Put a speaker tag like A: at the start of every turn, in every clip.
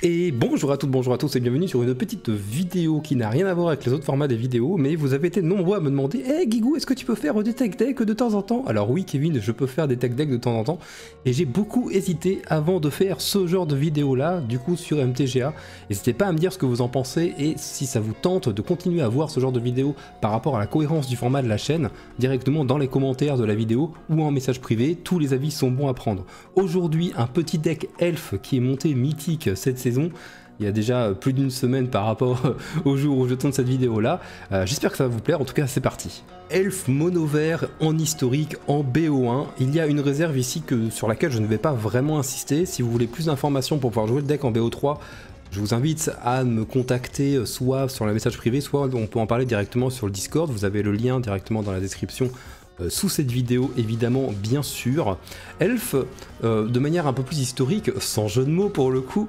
A: Et bonjour à toutes, bonjour à tous et bienvenue sur une petite vidéo qui n'a rien à voir avec les autres formats des vidéos, mais vous avez été nombreux à me demander « Hey Guigou, est-ce que tu peux faire des tech decks de temps en temps ?» Alors oui Kevin, je peux faire des tech decks de temps en temps, et j'ai beaucoup hésité avant de faire ce genre de vidéo là, du coup sur MTGA. N'hésitez pas à me dire ce que vous en pensez et si ça vous tente de continuer à voir ce genre de vidéo par rapport à la cohérence du format de la chaîne, directement dans les commentaires de la vidéo ou en message privé, tous les avis sont bons à prendre. Aujourd'hui, un petit deck elfe qui est monté mythique cette saison. Il y a déjà plus d'une semaine par rapport au jour où je tourne cette vidéo là. J'espère que ça va vous plaire, en tout cas c'est parti. Elfe mono vert en historique en BO1. Il y a une réserve ici sur laquelle je ne vais pas vraiment insister. Si vous voulez plus d'informations pour pouvoir jouer le deck en BO3, je vous invite à me contacter soit sur le message privé, soit on peut en parler directement sur le Discord. Vous avez le lien directement dans la description sous cette vidéo, évidemment, bien sûr. Elfe, de manière un peu plus historique, sans jeu de mots pour le coup,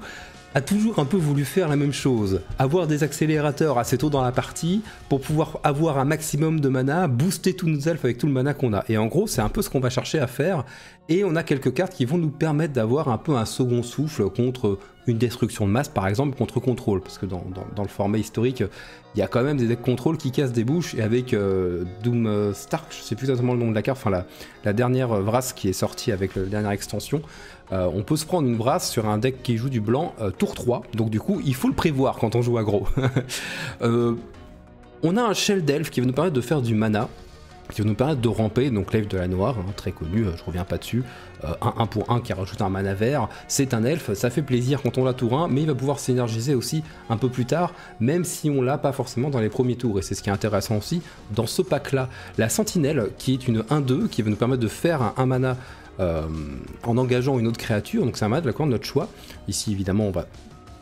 A: a toujours un peu voulu faire la même chose, avoir des accélérateurs assez tôt dans la partie pour pouvoir avoir un maximum de mana, booster tous nos elfes avec tout le mana qu'on a. Et en gros, c'est un peu ce qu'on va chercher à faire, et on a quelques cartes qui vont nous permettre d'avoir un peu un second souffle contre une destruction de masse, par exemple, contre contrôle, parce que dans le format historique, il y a quand même des decks contrôle qui cassent des bouches, et avec Doom Stark, je sais plus exactement le nom de la carte, enfin la dernière Vrasse qui est sortie avec la dernière extension, on peut se prendre une Vrasse sur un deck qui joue du blanc tour 3, donc du coup il faut le prévoir quand on joue aggro. On a un Shell d'Elfe qui va nous permettre de faire du mana, qui va nous permettre de ramper, donc l'elfe de la noire, hein, très connu, je reviens pas dessus, un 1 pour 1 qui rajoute un mana vert, c'est un elfe, ça fait plaisir quand on l'a tour 1, mais il va pouvoir s'énergiser aussi un peu plus tard, même si on l'a pas forcément dans les premiers tours, et c'est ce qui est intéressant aussi dans ce pack là. La sentinelle, qui est une 1-2, qui va nous permettre de faire un mana en engageant une autre créature, donc c'est un mana de la couleur de notre choix. Ici évidemment on va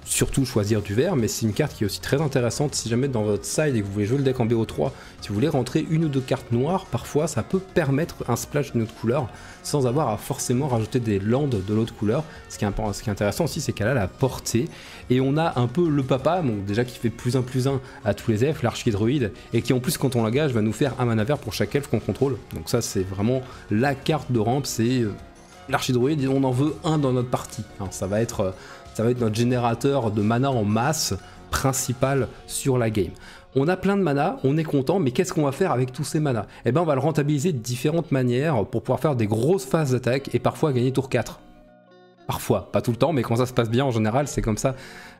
A: surtout choisir du vert, mais c'est une carte qui est aussi très intéressante si jamais dans votre side et que vous voulez jouer le deck en BO3, si vous voulez rentrer une ou deux cartes noires, parfois ça peut permettre un splash d'une autre couleur sans avoir à forcément rajouter des landes de l'autre couleur. Ce qui est intéressant aussi, c'est qu'elle a la portée, et on a un peu le papa, donc déjà qui fait plus 1 à tous les elfes, l'archidruide, et qui en plus quand on l'engage va nous faire un mana vert pour chaque elfe qu'on contrôle. Donc ça c'est vraiment la carte de rampe, c'est l'archidruide, et on en veut un dans notre partie. Hein, ça va être notre générateur de mana en masse principal sur la game. On a plein de mana, on est content, mais qu'est-ce qu'on va faire avec tous ces manas? Eh ben on va le rentabiliser de différentes manières pour pouvoir faire des grosses phases d'attaque et parfois gagner tour 4. Parfois, pas tout le temps, mais quand ça se passe bien en général, c'est comme ça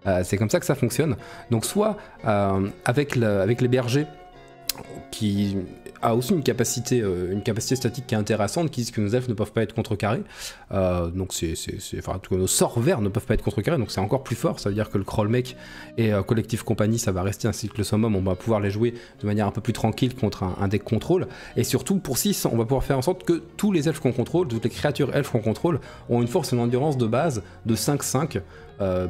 A: que ça fonctionne. Donc soit avec les bergers, qui a aussi une capacité statique qui est intéressante, qui dit que nos elfes ne peuvent pas être contrecarrés, donc enfin, en tout cas, nos sorts verts ne peuvent pas être contrecarrés, donc c'est encore plus fort. Ça veut dire que le Krollmech et Collective Company, ça va rester, ainsi que le Summum, on va pouvoir les jouer de manière un peu plus tranquille contre un deck contrôle, et surtout pour 6, on va pouvoir faire en sorte que tous les elfes qu'on contrôle, toutes les créatures elfes qu'on contrôle, ont une force et une endurance de base de 5-5,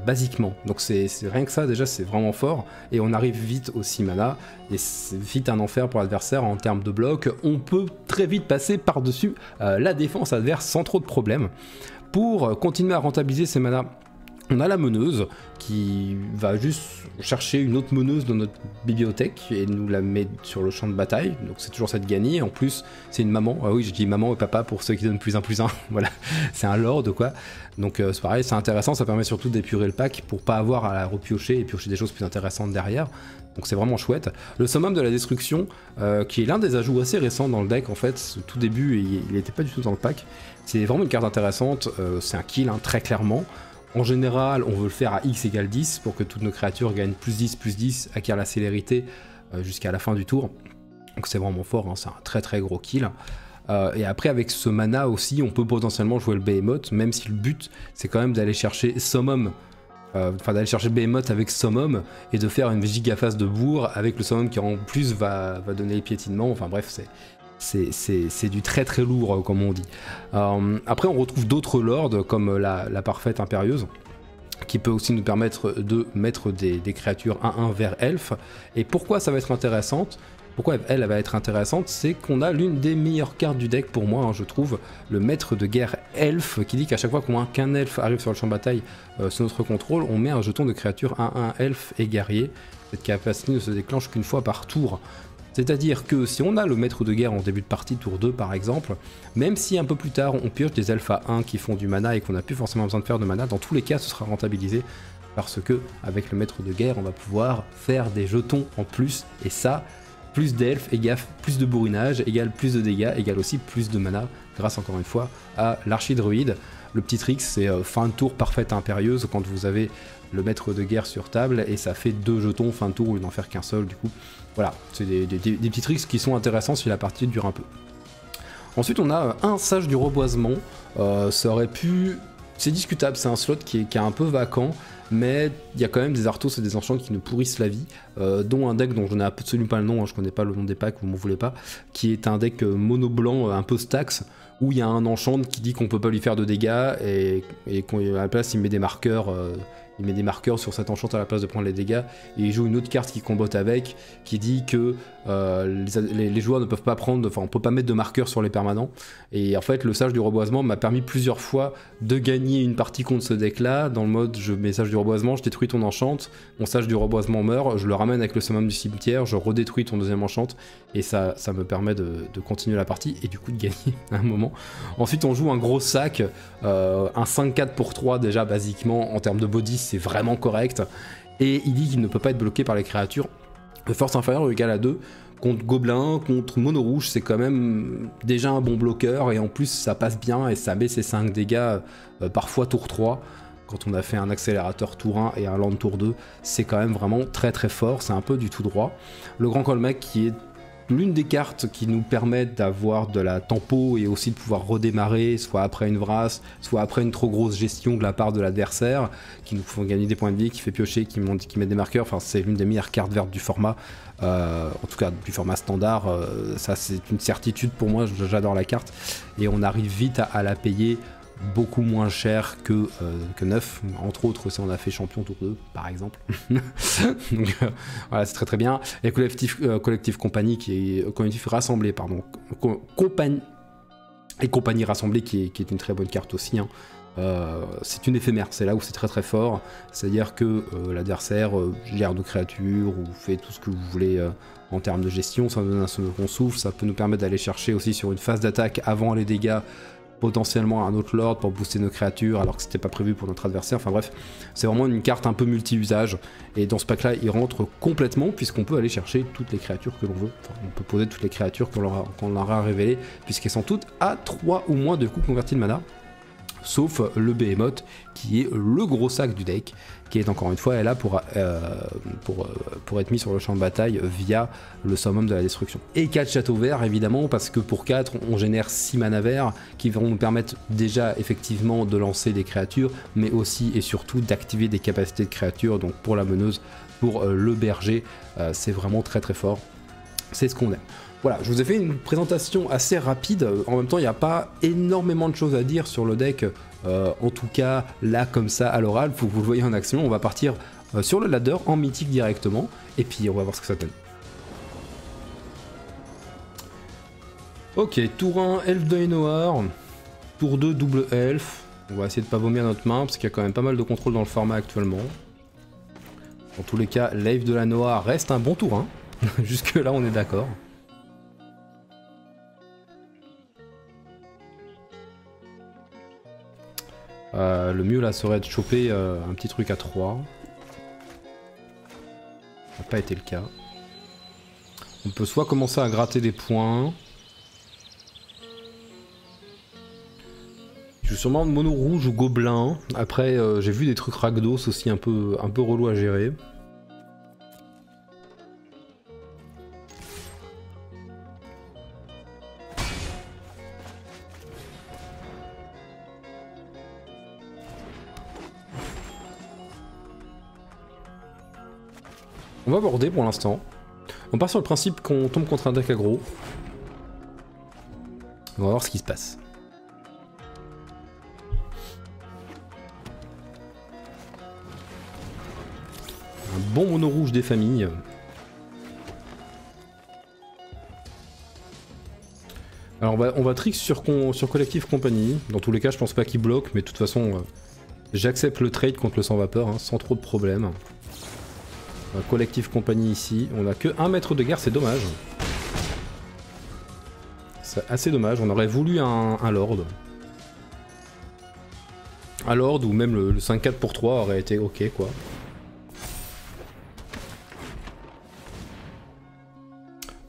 A: basiquement. Donc c'est rien que ça déjà, c'est vraiment fort, et on arrive vite au 6 mana, et c'est vite un enfer pour l'adversaire en termes de bloc. On peut très vite passer par-dessus la défense adverse sans trop de problèmes. Pour continuer à rentabiliser ces manas, on a la meneuse qui va juste chercher une autre meneuse dans notre bibliothèque et nous la met sur le champ de bataille, donc c'est toujours ça de gagner. En plus c'est une maman, ah oui je dis maman et papa pour ceux qui donnent plus 1, voilà, c'est un lord quoi. Donc c'est pareil, c'est intéressant, ça permet surtout d'épurer le pack pour pas avoir à la repiocher et piocher des choses plus intéressantes derrière. Donc c'est vraiment chouette. Le Summum de la Destruction, qui est l'un des ajouts assez récents dans le deck en fait, au tout début il n'était pas du tout dans le pack, c'est vraiment une carte intéressante, c'est un kill hein, très clairement. En général, on veut le faire à x égale 10 pour que toutes nos créatures gagnent plus 10, acquièrent la célérité jusqu'à la fin du tour. Donc c'est vraiment fort, hein, c'est un très très gros kill. Et après avec ce mana aussi, on peut potentiellement jouer le Behemoth, même si le but c'est quand même d'aller chercher Summum, enfin d'aller chercher Behemoth avec Summum et de faire une giga phase de bourre avec le Summum qui en plus va donner les piétinements, enfin bref c'est du très très lourd comme on dit. Après on retrouve d'autres lords comme la parfaite impérieuse qui peut aussi nous permettre de mettre des créatures 1-1 vers elfe. Et pourquoi ça va être intéressante? Pourquoi elle va être intéressante? C'est qu'on a l'une des meilleures cartes du deck pour moi, hein, je trouve, le maître de guerre elfe, qui dit qu'à chaque fois qu'un elfe arrive sur le champ de bataille sous notre contrôle, on met un jeton de créature 1-1 elfe et guerrier. Cette capacité ne se déclenche qu'une fois par tour. C'est-à-dire que si on a le maître de guerre en début de partie, tour 2 par exemple, même si un peu plus tard on pioche des elfes à 1 qui font du mana et qu'on n'a plus forcément besoin de faire de mana, dans tous les cas ce sera rentabilisé parce que avec le maître de guerre, on va pouvoir faire des jetons en plus, et ça, plus d'elfes égale plus de bourrinage, égale plus de dégâts, égale aussi plus de mana, grâce encore une fois à l'archidruide. Le petit trick, c'est fin de tour parfaite impérieuse quand vous avez le maître de guerre sur table, et ça fait 2 jetons fin de tour au lieu d'en faire qu'un seul, du coup. Voilà, c'est des petits tricks qui sont intéressants si la partie dure un peu. Ensuite, on a un sage du reboisement. Ça aurait pu... C'est discutable, c'est un slot qui est un peu vacant, mais il y a quand même des arthos et des enchants qui nous pourrissent la vie, dont un deck dont je n'ai absolument pas le nom, hein, je connais pas le nom des packs, vous m'en voulez pas, qui est un deck mono blanc un peu stacks, où il y a un enchant qui dit qu'on peut pas lui faire de dégâts, et qu'à la place il met des marqueurs. Il met des marqueurs sur cet enchant à la place de prendre les dégâts, et il joue une autre carte qui combote avec, qui dit que les joueurs ne peuvent pas prendre, enfin on peut pas mettre de marqueurs sur les permanents, et en fait le sage du reboisement m'a permis plusieurs fois de gagner une partie contre ce deck là, dans le mode je mets sage du reboisement, je détruis ton enchant, mon sage du reboisement meurt, je le ramène avec le summum du cimetière, je redétruis ton deuxième enchant, et ça me permet de continuer la partie, et du coup de gagner à un moment. Ensuite on joue un gros sac, un 5-4 pour 3 déjà basiquement, en termes de body c'est vraiment correct, et il dit qu'il ne peut pas être bloqué par les créatures de force inférieure ou égale à 2. Contre Gobelin, contre Mono Rouge, c'est quand même déjà un bon bloqueur, et en plus ça passe bien et ça met ses 5 dégâts parfois tour 3. Quand on a fait un accélérateur tour 1 et un land tour 2, c'est quand même vraiment très très fort, c'est un peu du tout droit. Le Grand Colmec qui est l'une des cartes qui nous permettent d'avoir de la tempo et aussi de pouvoir redémarrer, soit après une vrasse, soit après une trop grosse gestion de la part de l'adversaire, qui nous font gagner des points de vie, qui fait piocher, qui met des marqueurs, enfin c'est l'une des meilleures cartes vertes du format, en tout cas du format standard, ça c'est une certitude pour moi, j'adore la carte, et on arrive vite à la payer beaucoup moins cher que neuf, entre autres si on a fait champion tour 2 par exemple. Donc voilà, c'est très très bien. Et collectif compagnie qui est collectif rassemblé, pardon, compagnie rassemblée qui est une très bonne carte aussi, hein. C'est une éphémère, c'est là où c'est très très fort, c'est-à-dire que l'adversaire gère nos créatures ou fait tout ce que vous voulez en termes de gestion, ça nous donne un second souffle, ça peut nous permettre d'aller chercher aussi sur une phase d'attaque avant les dégâts potentiellement un autre lord pour booster nos créatures alors que c'était pas prévu pour notre adversaire, enfin bref, c'est vraiment une carte un peu multi-usage, et dans ce pack là il rentre complètement puisqu'on peut aller chercher toutes les créatures que l'on veut, enfin, on peut poser toutes les créatures qu'on leur a révélées puisqu'elles sont toutes à 3 ou moins de coups convertis de mana, sauf le Behemoth qui est le gros sac du deck, qui est encore une fois là pour être mis sur le champ de bataille via le summum de la destruction. Et 4 châteaux verts évidemment, parce que pour 4 on génère 6 mana verts qui vont nous permettre déjà effectivement de lancer des créatures, mais aussi et surtout d'activer des capacités de créatures, donc pour la meneuse, pour le berger, c'est vraiment très très fort, c'est ce qu'on aime. Voilà, je vous ai fait une présentation assez rapide, en même temps il n'y a pas énormément de choses à dire sur le deck, en tout cas là comme ça à l'oral, faut que vous le voyez en action. On va partir sur le ladder en mythique directement, et puis on va voir ce que ça donne. Ok, tour 1, elfe d'œil noir, tour 2, double elfe, on va essayer de pas vomir notre main, parce qu'il y a quand même pas mal de contrôle dans le format actuellement. Dans tous les cas, l'elfe de la noire reste un bon tour 1, jusque là on est d'accord. Le mieux là serait de choper un petit truc à 3. Ça n'a pas été le cas. On peut soit commencer à gratter des points. Je vais sûrement mono rouge ou gobelin. Après j'ai vu des trucs Rakdos aussi un peu relou à gérer. On va border pour l'instant. On part sur le principe qu'on tombe contre un deck aggro. On va voir ce qui se passe. Un bon mono rouge des familles. Alors on va trick sur collectif compagnie. Dans tous les cas je pense pas qu'il bloque, mais de toute façon j'accepte le trade contre le sans vapeur hein, sans trop de problème. Collectif compagnie ici, on a que 1 maître de guerre, c'est dommage. C'est assez dommage, on aurait voulu un lord. Un lord ou même le 5-4 pour 3 aurait été ok quoi.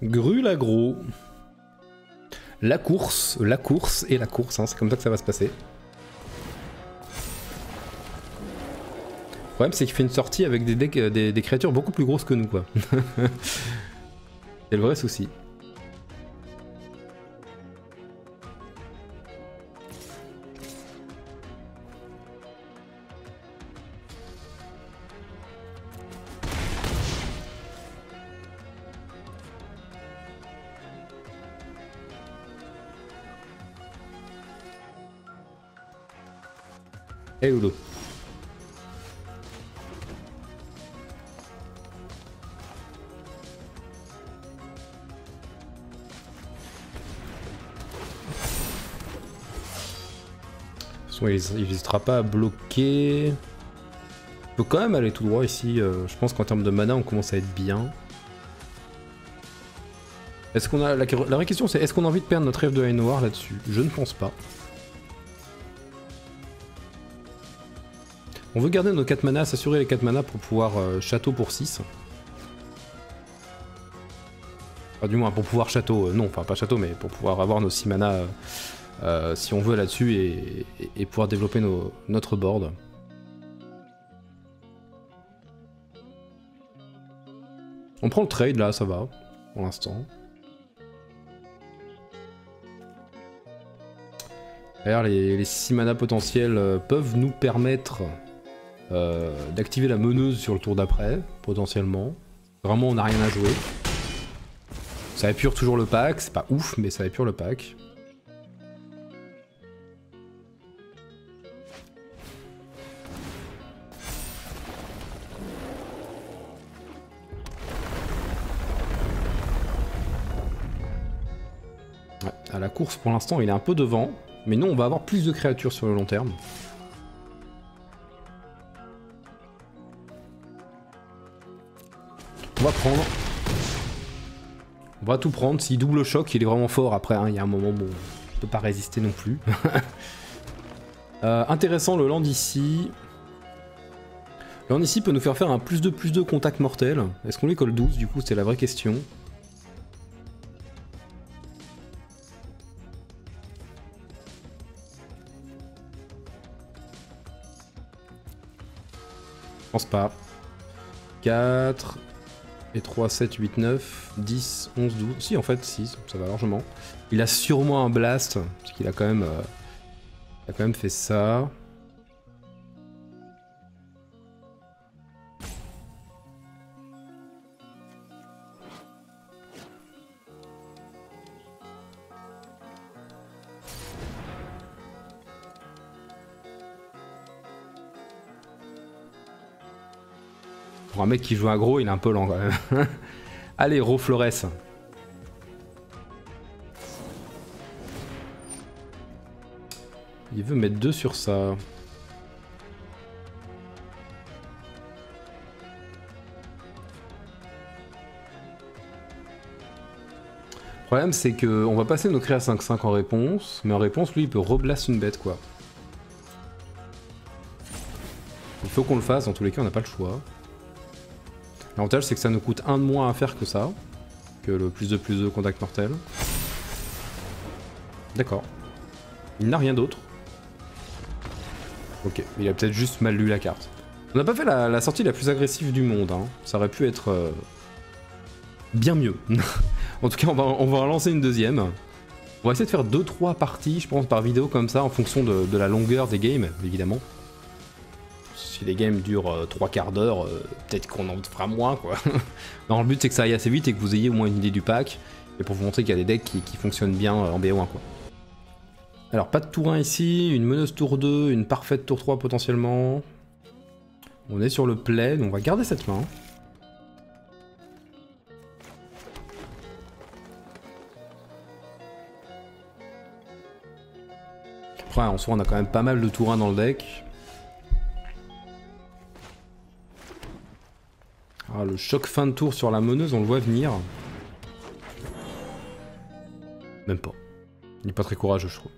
A: Grue l'agro. La course et la course, hein, c'est comme ça que ça va se passer. Le problème c'est qu'il fait une sortie avec des créatures beaucoup plus grosses que nous quoi. C'est le vrai souci. Eh Oulou. Il n'hésitera pas à bloquer. Il peut quand même aller tout droit ici. Je pense qu'en termes de mana, on commence à être bien. Est-ce qu'on a la vraie question, c'est est-ce qu'on a envie de perdre notre rêve de la noire là-dessus? Je ne pense pas. On veut garder nos 4 manas, s'assurer les 4 manas pour pouvoir château pour 6. Enfin, du moins pour pouvoir château, non, enfin pas château, mais pour pouvoir avoir nos 6 manas si on veut là-dessus et pouvoir développer notre board. On prend le trade là, ça va, pour l'instant. D'ailleurs, les 6 manas potentiels peuvent nous permettre d'activer la meneuse sur le tour d'après, potentiellement. Vraiment, on n'a rien à jouer. Ça épure toujours le pack, c'est pas ouf, mais ça épure le pack. Ouais, à la course, pour l'instant, il est un peu devant, mais nous, on va avoir plus de créatures sur le long terme. On va prendre. On va tout prendre. S'il double choc, il est vraiment fort après. Hein. Il y a un moment où on ne peut pas résister non plus. Intéressant le land ici. Le land ici peut nous faire un +2/+2 contact mortel. Est-ce qu'on les colle 12 du coup? C'est la vraie question. Je pense pas. 4... Et 3, 7, 8, 9, 10, 11, 12... Si, en fait, 6, ça va largement. Il a sûrement un blast, parce qu'il a quand même fait ça. Pour un mec qui joue aggro, il est un peu lent quand même. Allez, Roflores. Il veut mettre 2 sur ça. Le problème c'est que on va passer nos créas 5-5 en réponse, mais en réponse lui il peut reblast une bête quoi. Il faut qu'on le fasse, dans tous les cas on n'a pas le choix. L'avantage c'est que ça nous coûte 1 de moins à faire que ça, que le +2/+2 contact mortel. D'accord. Il n'a rien d'autre. Ok, il a peut-être juste mal lu la carte. On n'a pas fait la sortie la plus agressive du monde, hein. Ça aurait pu être bien mieux. En tout cas, on va en lancer une deuxième. On va essayer de faire 2-3 parties, je pense, par vidéo comme ça, en fonction de la longueur des games, évidemment. Si les games durent 3/4 d'heure, peut-être qu'on en fera moins, quoi. Non, le but c'est que ça aille assez vite et que vous ayez au moins une idée du pack, et pour vous montrer qu'il y a des decks qui fonctionnent bien en BO1, quoi. Alors, pas de tour 1 ici, une meneuse tour 2, une parfaite tour 3 potentiellement. On est sur le play, donc on va garder cette main. Après, en soi, on a quand même pas mal de tour 1 dans le deck. Ah, le choc fin de tour sur la meneuse, on le voit venir. Même pas. Il n'est pas très courageux, je trouve.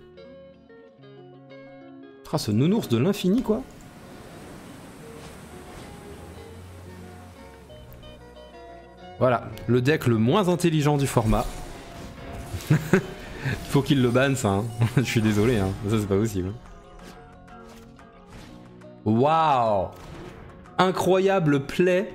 A: Ah, ce nounours de l'infini, quoi. Voilà, le deck le moins intelligent du format. Faut qu'il le banne ça, hein. Je suis désolé, hein. Ça c'est pas possible. Waouh! Incroyable play.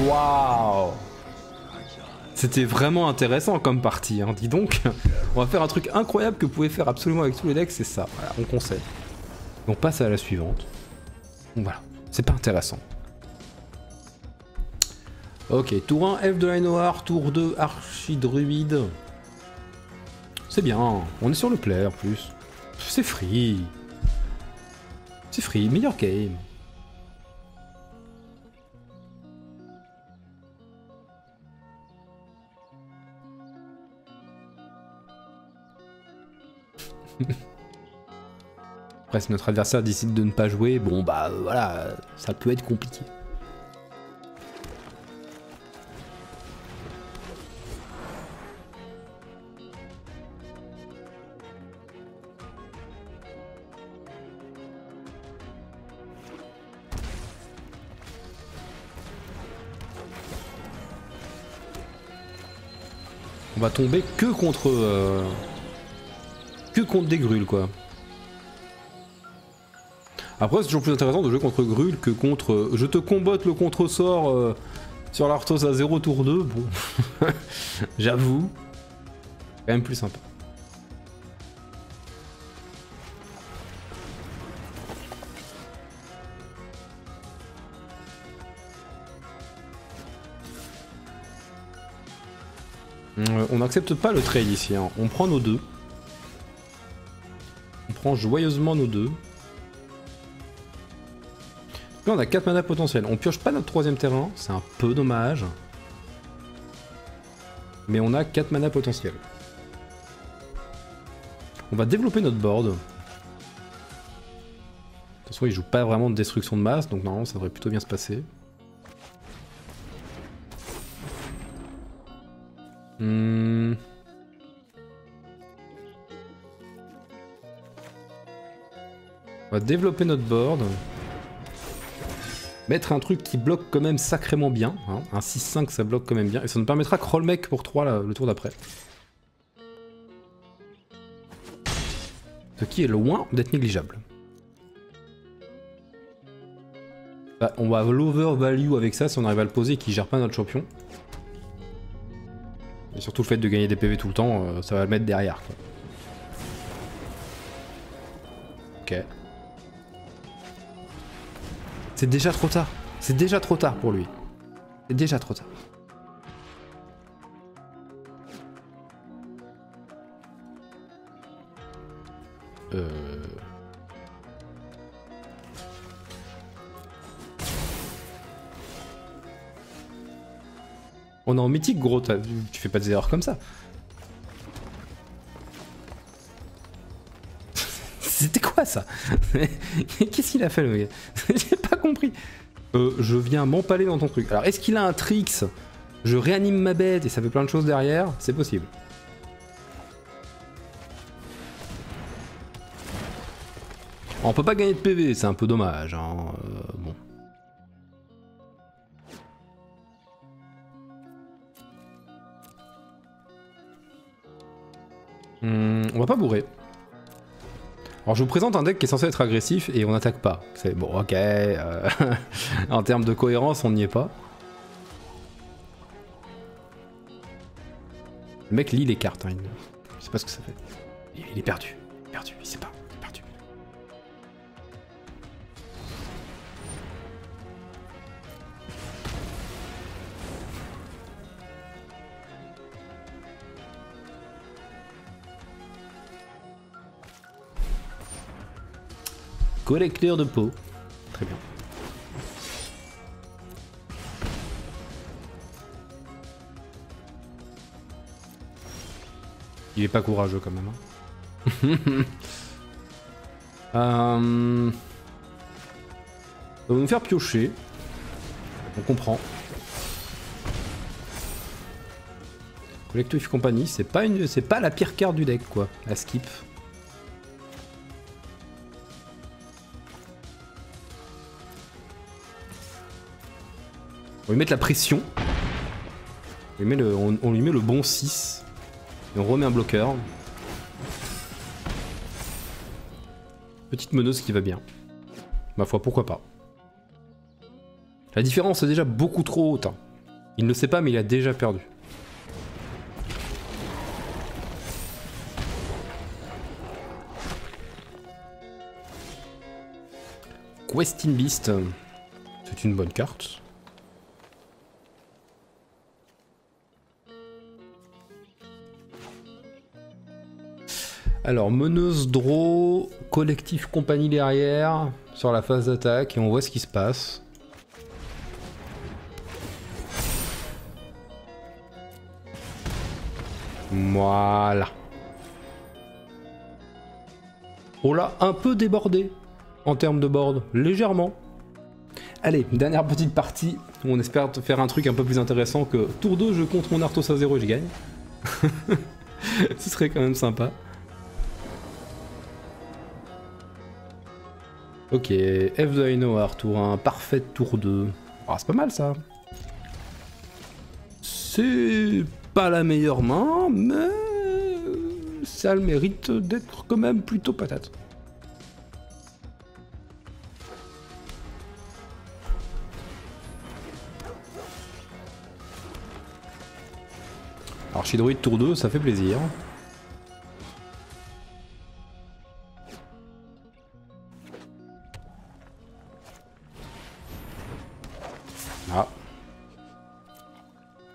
A: Waouh! C'était vraiment intéressant comme partie, hein. Dis donc. On va faire un truc incroyable que vous pouvez faire absolument avec tous les decks, c'est ça. Voilà, on concède. On passe à la suivante. Donc voilà, c'est pas intéressant. Ok, tour 1, Elfe de la Noire, tour 2, Archidruide. C'est bien, on est sur le play en plus. C'est free. C'est free, meilleur game. Après, si notre adversaire décide de ne pas jouer, bon bah voilà, ça peut être compliqué. On va tomber que contre des grules quoi. Après c'est toujours plus intéressant de jouer contre Grul que contre... je te combotte le contre-sort sur l'Arthos à 0 tour 2, bon... J'avoue. Quand même plus sympa. On n'accepte pas le trade ici, hein. On prend nos deux. On prend joyeusement nos deux. Là on a 4 mana potentiels. On pioche pas notre troisième terrain, c'est un peu dommage. Mais on a 4 mana potentiels. On va développer notre board. De toute façon il joue pas vraiment de destruction de masse, donc normalement ça devrait plutôt bien se passer. On va développer notre board. Mettre un truc qui bloque quand même sacrément bien. Hein. Un 6-5 ça bloque quand même bien. Et ça nous permettra de roll mec pour 3 là, le tour d'après. Ce qui est loin d'être négligeable. Bah, on va l'overvalue avec ça si on arrive à le poser et qu'il gère pas notre champion. Et surtout le fait de gagner des PV tout le temps, ça va le mettre derrière quoi. Ok. C'est déjà trop tard. C'est déjà trop tard pour lui. C'est déjà trop tard. On est en mythique gros, tu fais pas des erreurs comme ça. C'était quoi ça? Qu'est-ce qu'il a fait le gars? J'ai pas compris. Je viens m'empaler dans ton truc. Alors est-ce qu'il a un tricks? Je réanime ma bête et ça fait plein de choses derrière? C'est possible. On peut pas gagner de PV, c'est un peu dommage. Hein. Bon. On va pas bourrer. Alors je vous présente un deck qui est censé être agressif et on n'attaque pas. C'est bon, ok. En termes de cohérence, on n'y est pas. Le mec lit les cartes. Hein. Je sais pas ce que ça fait. Il est perdu. Perdu, il sait pas. Il est perdu. Collecteur de peau. Très bien. Il est pas courageux quand même. Hein. Ça va nous faire piocher. On comprend. Collectif compagnie, c'est pas la pire carte du deck quoi. À skip. On lui met la pression. On lui met le bon 6. Et on remet un bloqueur. Petite meneuse qui va bien. Ma foi, pourquoi pas. La différence est déjà beaucoup trop haute. Hein. Il ne le sait pas, mais il a déjà perdu. Questing Beast. C'est une bonne carte. Alors, meneuse draw, collectif compagnie derrière, sur la phase d'attaque, et on voit ce qui se passe. Voilà. On l'a un peu débordé en termes de board, légèrement. Allez, dernière petite partie, où on espère faire un truc un peu plus intéressant que tour 2, je compte mon Arthos à 0 et je gagne. Ce serait quand même sympa. Ok, F de Ainoar, tour 1, parfait tour 2. Ah, c'est pas mal ça. C'est pas la meilleure main, mais ça a le mérite d'être quand même plutôt patate. Archidruide tour 2, ça fait plaisir. Ah.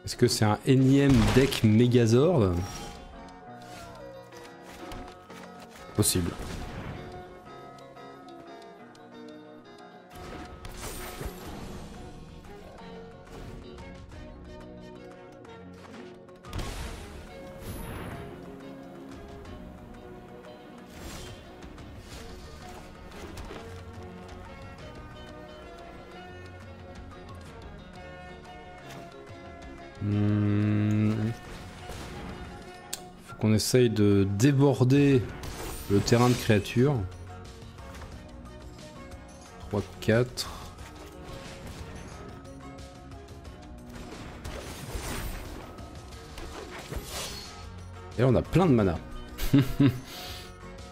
A: Est-ce que c'est un énième deck Megazord? Possible. Faut qu'on essaye de déborder le terrain de créature. 3, 4. Et là on a plein de mana.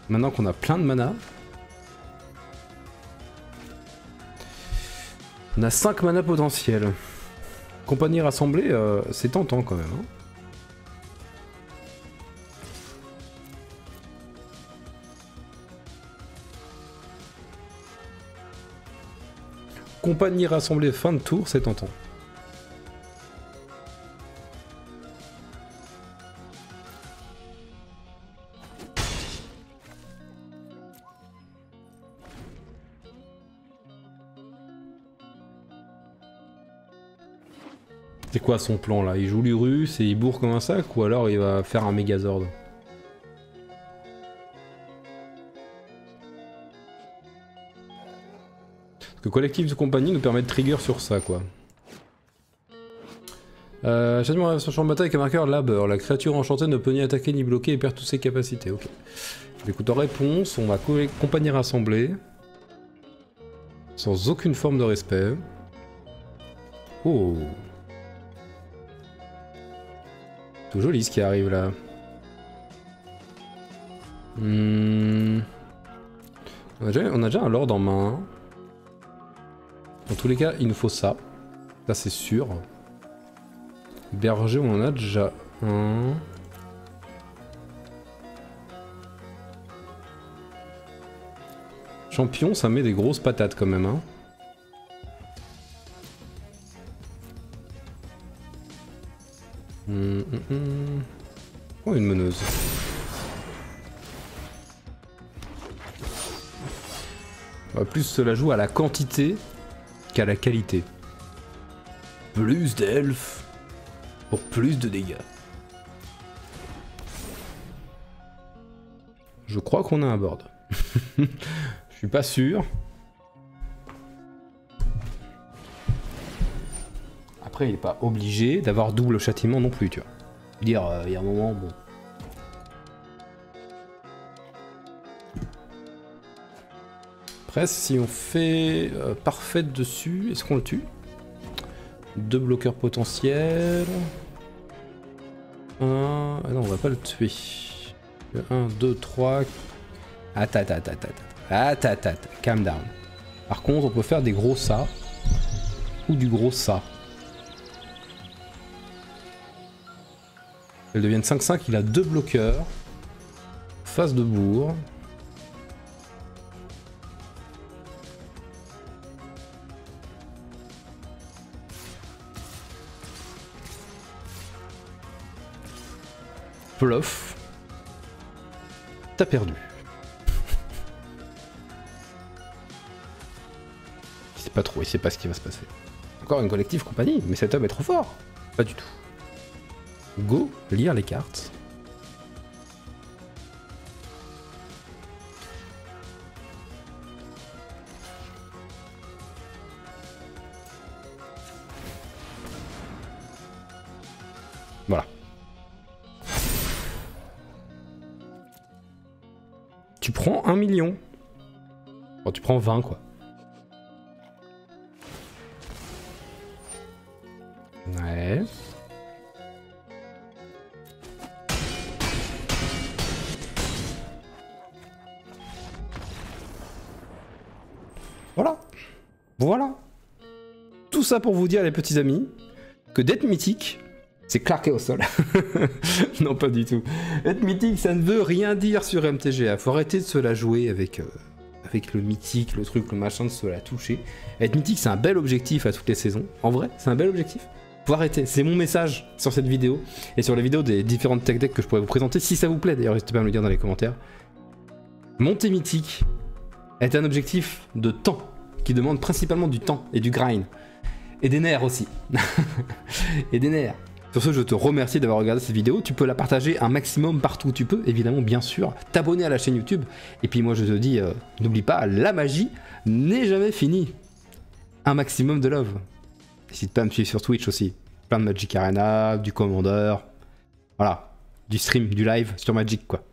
A: Maintenant qu'on a plein de mana, on a 5 mana potentiels. Compagnie rassemblée, c'est tentant quand même. Hein. Compagnie rassemblée fin de tour, c'est tentant. C'est quoi son plan là? Il joue l'Urus et il bourre comme un sac ou alors il va faire un Megazord? Parce que collectif de compagnie nous permet de trigger sur ça quoi. Châtiment sur champ de bataille avec un marqueur labeur. La créature enchantée ne peut ni attaquer ni bloquer et perd toutes ses capacités. Ok. Écoute, en réponse, on va compagnie rassemblée. Sans aucune forme de respect. Oh. Tout joli ce qui arrive là. On a déjà un lord en main. Dans tous les cas, il nous faut ça. Ça c'est sûr. Berger, on en a déjà un. Champion, ça met des grosses patates quand même. Hein. Oh, une meneuse. On va plus se la jouer à la quantité qu'à la qualité. Plus d'elfes pour plus de dégâts. Je crois qu'on a un board. Je suis pas sûr. Après, il n'est pas obligé d'avoir double châtiment non plus, tu vois. Dire, il y a un moment, bon. Après, si on fait parfaite dessus, est-ce qu'on le tue? 2 bloqueurs potentiels. Ah non, on va pas le tuer. 1, 2, 3. Attends. Calm down. Par contre, on peut faire des gros ça. Ou du gros ça. Elle devient 5-5, il a 2 bloqueurs. Face de bourre. Bluff. T'as perdu. Il sait pas trop, il sait pas ce qui va se passer. Encore une collective compagnie, mais cet homme est trop fort. Pas du tout. Go, lire les cartes. Voilà. Tu prends 1 million. Bon, tu prends 20 quoi. Ouais. Voilà. Voilà. Tout ça pour vous dire les petits amis que d'être mythique, c'est claquer au sol. Non, pas du tout. Être mythique, ça ne veut rien dire sur MTGA. Faut arrêter de se la jouer avec le mythique, le truc, le machin, de se la toucher. Être mythique, c'est un bel objectif à toutes les saisons. En vrai, c'est un bel objectif. Faut arrêter. C'est mon message sur cette vidéo et sur les vidéos des différentes tech decks que je pourrais vous présenter. Si ça vous plaît, d'ailleurs, n'hésitez pas à me le dire dans les commentaires. Monter mythique est un objectif de temps qui demande principalement du temps et du grind. Et des nerfs aussi. Et des nerfs. Sur ce, je te remercie d'avoir regardé cette vidéo. Tu peux la partager un maximum partout où tu peux, évidemment, bien sûr. T'abonner à la chaîne YouTube. Et puis moi, je te dis, n'oublie pas, la magie n'est jamais finie. Un maximum de love. N'hésite pas à me suivre sur Twitch aussi. Plein de Magic Arena, du Commander. Voilà. Du stream, du live sur Magic, quoi.